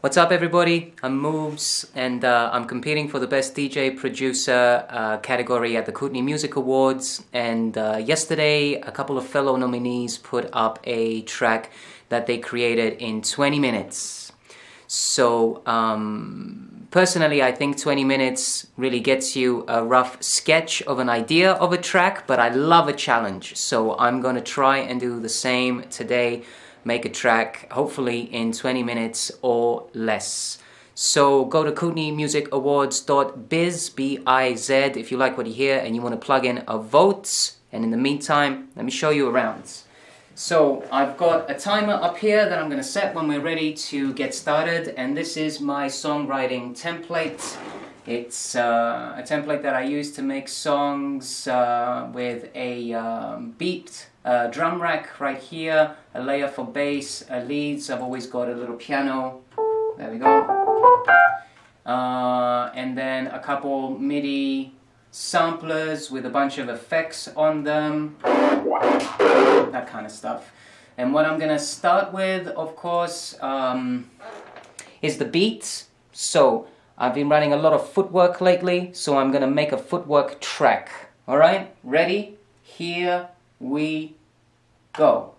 What's up, everybody? I'm Moves, and I'm competing for the Best DJ Producer category at the Kootenai Music Awards. And yesterday, a couple of fellow nominees put up a track that they created in 20 minutes. So, personally, I think 20 minutes really gets you a rough sketch of an idea of a track, but I love a challenge. So I'm going to try and do the same today. Make a track, hopefully in 20 minutes or less. So go to kootenaimusicawards.biz, B-I-Z, if you like what you hear and you want to plug in a vote. And in the meantime, let me show you around. So I've got a timer up here that I'm going to set when we're ready to get started. And this is my songwriting template. It's a template that I use to make songs with a beat, drum rack right here, a layer for bass, leads. I've always got a little piano. There we go. And then a couple MIDI samplers with a bunch of effects on them. That kind of stuff. And what I'm going to start with, of course, is the beat. So I've been running a lot of footwork lately, so I'm going to make a footwork track. Alright? Ready? Here we go.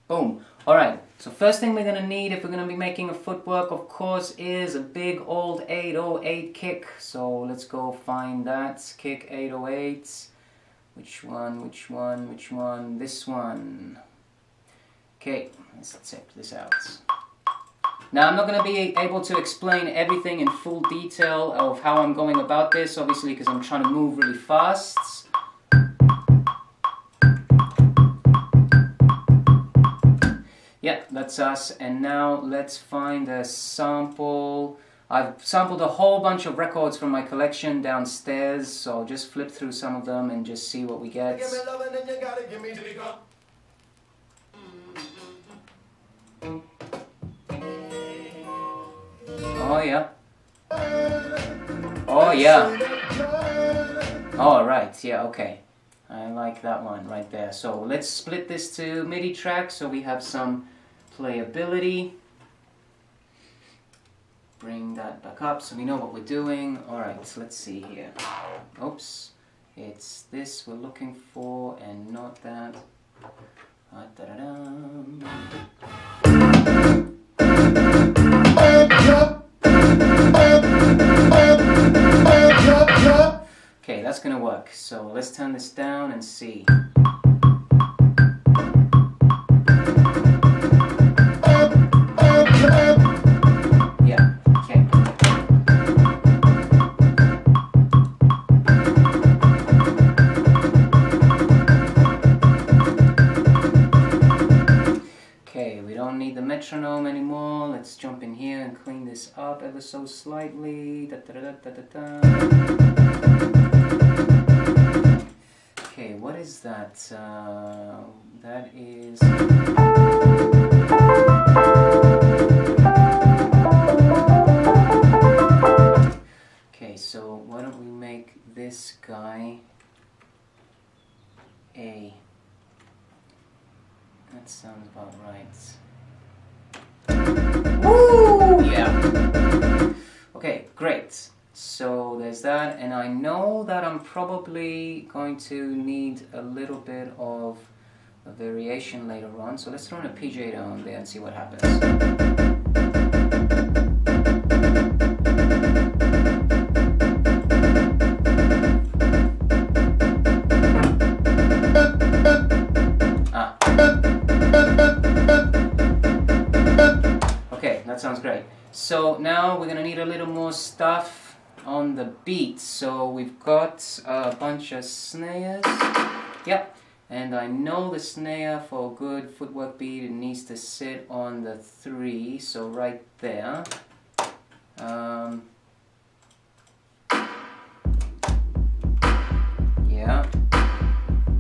Boom. Alright, so first thing we're going to need if we're going to be making a footwork, of course, is a big old 808 kick. So let's go find that. Kick 808. Which one? This one. Okay, let's check this out. Now, I'm not going to be able to explain everything in full detail of how I'm going about this, obviously, because I'm trying to move really fast. Yeah, that's us. And now let's find a sample. I've sampled a whole bunch of records from my collection downstairs, so I'll just flip through some of them and just see what we get. Oh yeah. Oh yeah. All right. Yeah. Okay. I like that one right there. So let's split this to MIDI tracks so we have some playability. Bring that back up so we know what we're doing. All right. So let's see here. Oops. It's this we're looking for and not that. Okay, that's gonna work. So let's turn this down and see. Yeah, okay. Okay, we don't need the metronome anymore. Let's jump in here and clean this up ever so slightly. Okay, what is that? That is... Okay, so why don't we make this guy A. That sounds about right. Woo! Yeah. Okay, great. So there's that, and I know that I'm probably going to need a little bit of a variation later on. So let's throw in a PJ down there and see what happens. Okay, that sounds great. So now we're going to need a little more stuff on the beat. So we've got a bunch of snares. Yep. And I know the snare for a good footwork beat, it needs to sit on the 3. So right there. Yeah.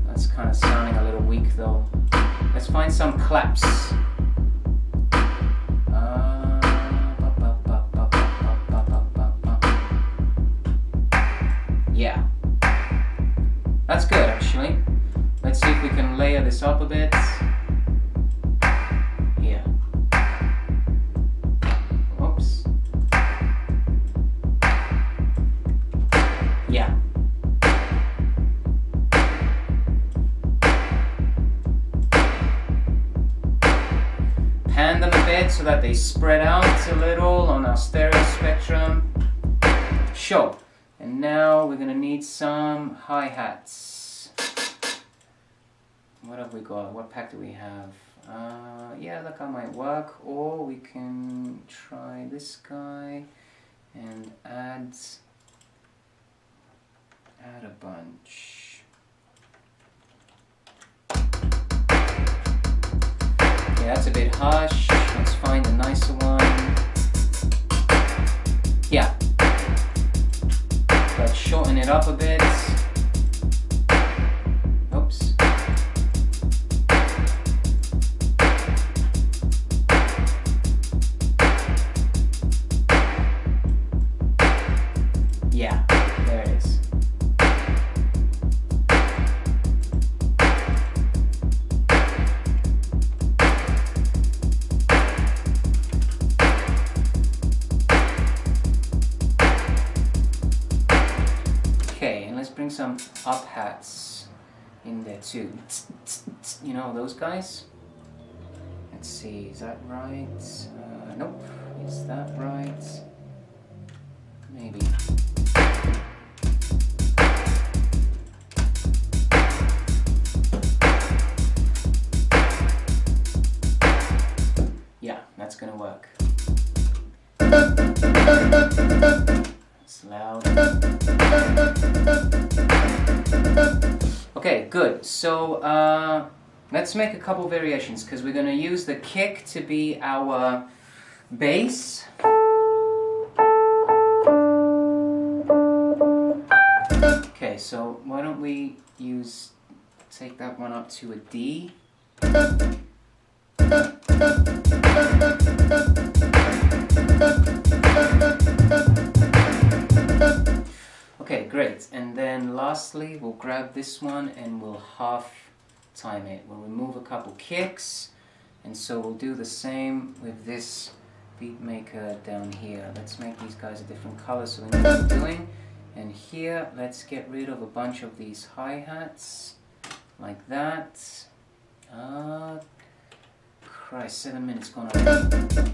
That's kind of sounding a little weak though. Let's find some claps. Yeah, that's good actually. Let's see if we can layer this up a bit. Here. Oops. so that they spread out a little on our stereo spectrum. Sure. And now we're gonna need some hi-hats. What have we got? What pack do we have? Yeah, that guy might work, or we can try this guy and add a bunch. Yeah, that's a bit harsh. Let's find a nicer one. Yeah. Let's shorten it up a bit. Oops. Yeah, there it is. Okay, and let's bring some up hats in there too. You know those guys? Let's see, is that right? Nope. Is that right? Maybe. Yeah, that's gonna work. It's loud. Okay, good. So let's make a couple variations because we're gonna use the kick to be our bass. Okay, so why don't we take that one up to a D. Okay, great. And then lastly, we'll grab this one and we'll half time it. We'll remove a couple kicks, and so we'll do the same with this beat maker down here. Let's make these guys a different color so we know what we're doing. And here, let's get rid of a bunch of these hi-hats, like that. Christ, 7 minutes gone already.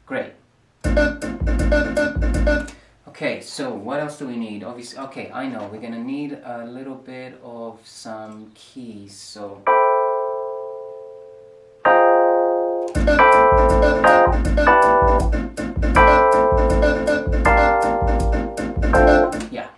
Great. Okay, so what else do we need? Obviously, okay, I know, we're gonna need a little bit of some keys, so... Yeah.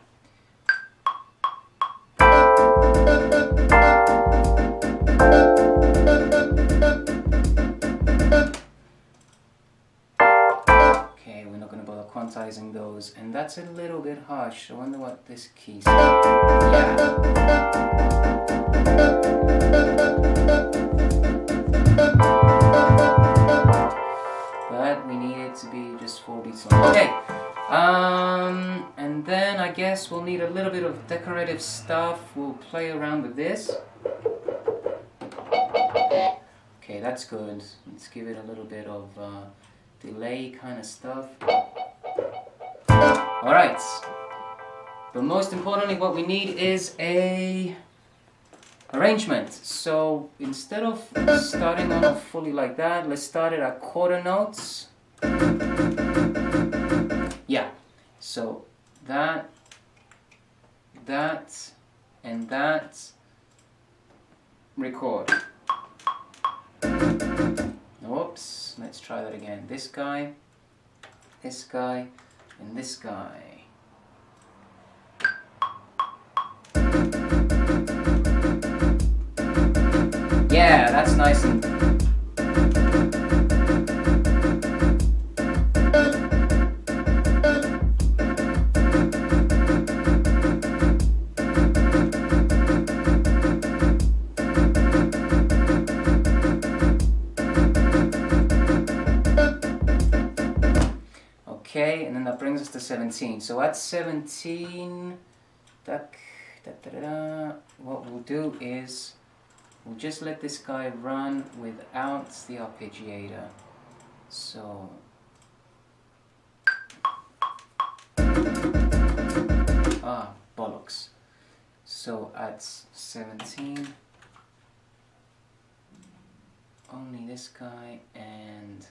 Okay, we're not going to bother quantizing those, and that's a little bit harsh. I wonder what this key says. Yeah. But we need it to be just 4 beats long. Okay. And then I guess we'll need a little bit of decorative stuff. We'll play around with this. Okay, that's good. Let's give it a little bit of delay kind of stuff. Alright. But most importantly, what we need is a arrangement. So instead of starting on fully like that, let's start it at quarter notes. Yeah. So that, and that, record. Oops, let's try that again. This guy, and this guy. Yeah, that's nice and... Okay, and then that brings us to 17. So at 17, what we'll do is we'll just let this guy run without the arpeggiator. So bollocks. So at 17, this guy and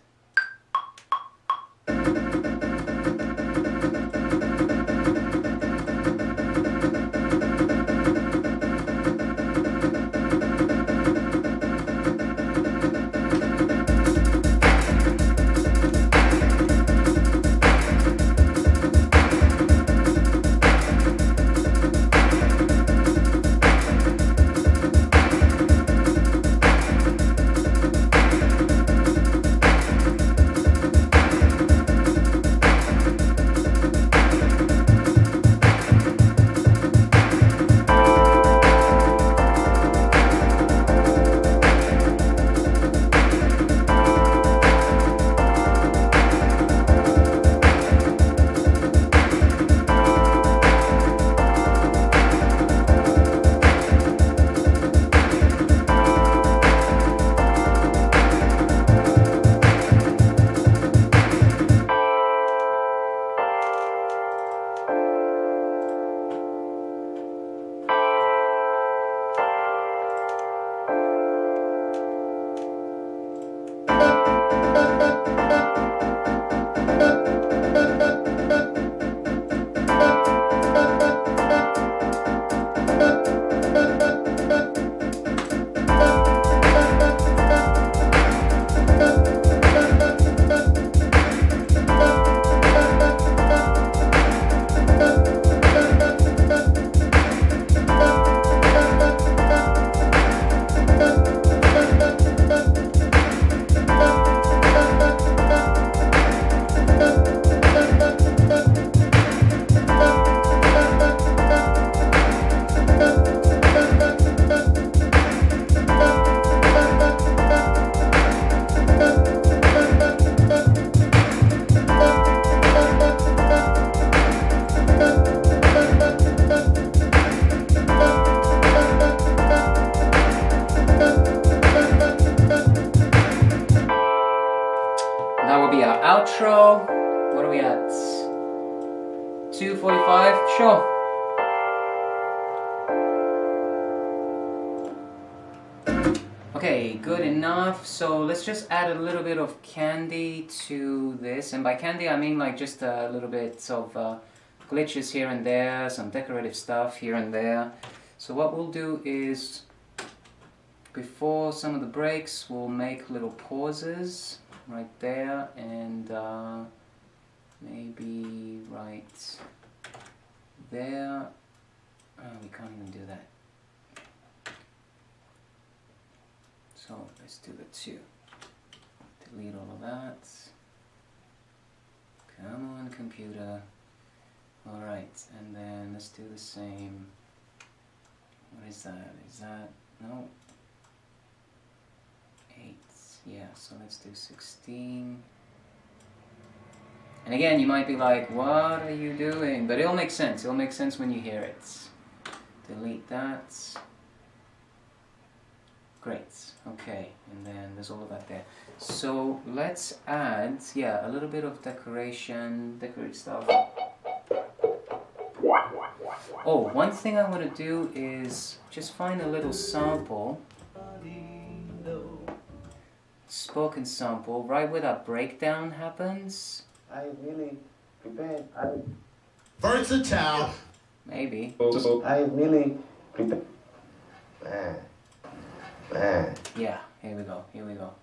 that will be our outro. What are we at? 2:45? Sure. Okay, good enough. So let's just add a little bit of candy to this. And by candy I mean like just a little bit of glitches here and there, some decorative stuff here and there. So what we'll do is, before some of the breaks, we'll make little pauses right there, and maybe right there. Oh, we can't even do that. So let's do the 2. Delete all of that. Come on, computer. Alright, and then let's do the same. What is that? Is that... no. 8. Yeah, so let's do 16. And again, you might be like, what are you doing? But it'll make sense. It'll make sense when you hear it. Delete that. Great. Okay, and then there's all of that there. So let's add, yeah, a little bit of decorate stuff. Oh, one thing I want to do is just find a little sample. Spoken sample, right where that breakdown happens. I really prepared. Versatile. Maybe. I really prepared. Man. Yeah, here we go, here we go.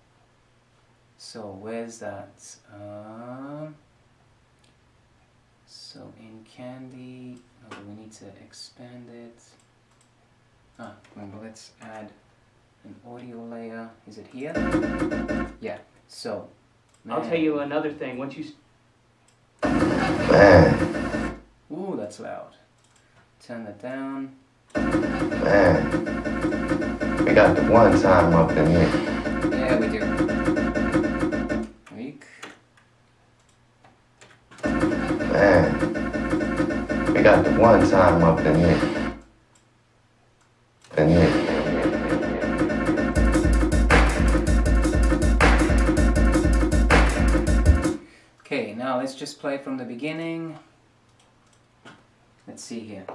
So where's that? So in candy, okay, we need to expand it. Remember, let's add an audio layer. Is it here? Yeah, so. I'll tell you another thing, once you... Man. Ooh, that's loud. Turn that down. Man. We got the one time up in here. Yeah, we do. Weak. Man. We got the one time up in here. In here. Okay, now let's just play from the beginning. Let's see here.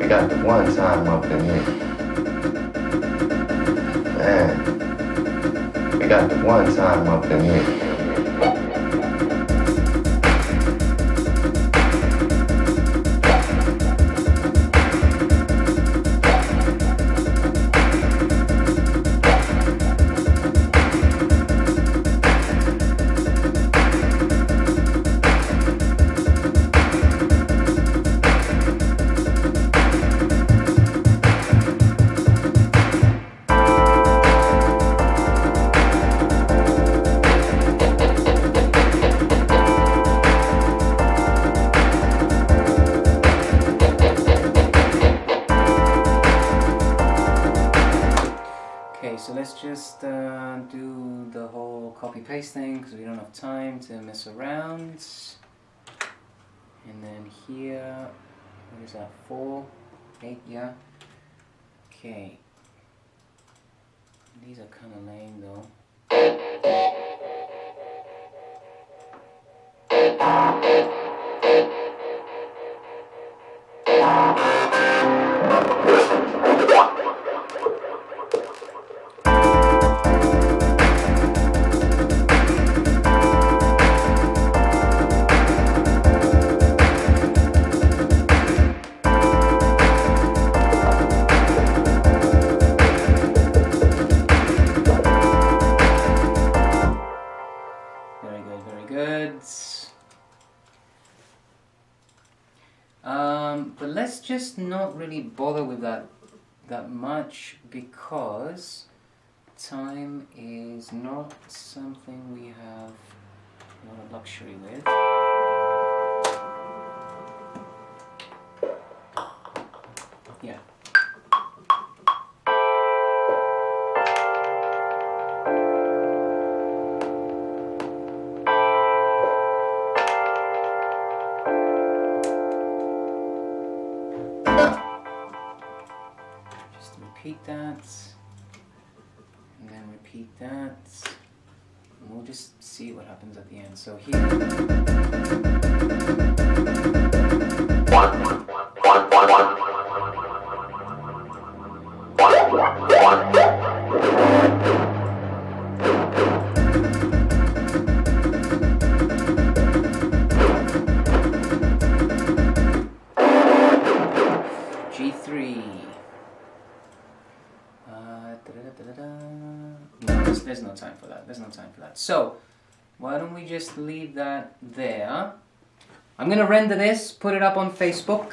we got the one time up in here. Man, we got the one time up in here. Okay, so let's just do the whole copy-paste thing because we don't have time to mess around. And then here, what is that, 4, 8, yeah? Okay. These are kind of lame though. But let's just not really bother with that much because time is not something we have a lot of luxury with. Yeah. Repeat that, and then repeat that, and we'll just see what happens at the end. So here. G3. No, there's no time for that. There's no time for that. So, why don't we just leave that there? I'm gonna render this, put it up on Facebook.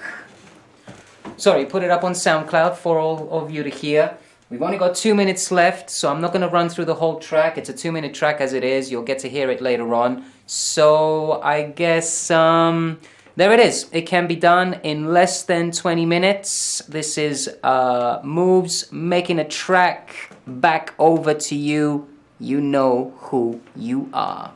Sorry, put it up on SoundCloud for all of you to hear. We've only got 2 minutes left, so I'm not gonna run through the whole track. It's a 2-minute track as it is. You'll get to hear it later on. So, I guess, there it is. It can be done in less than 20 minutes. This is Moves making a track back over to you. You know who you are.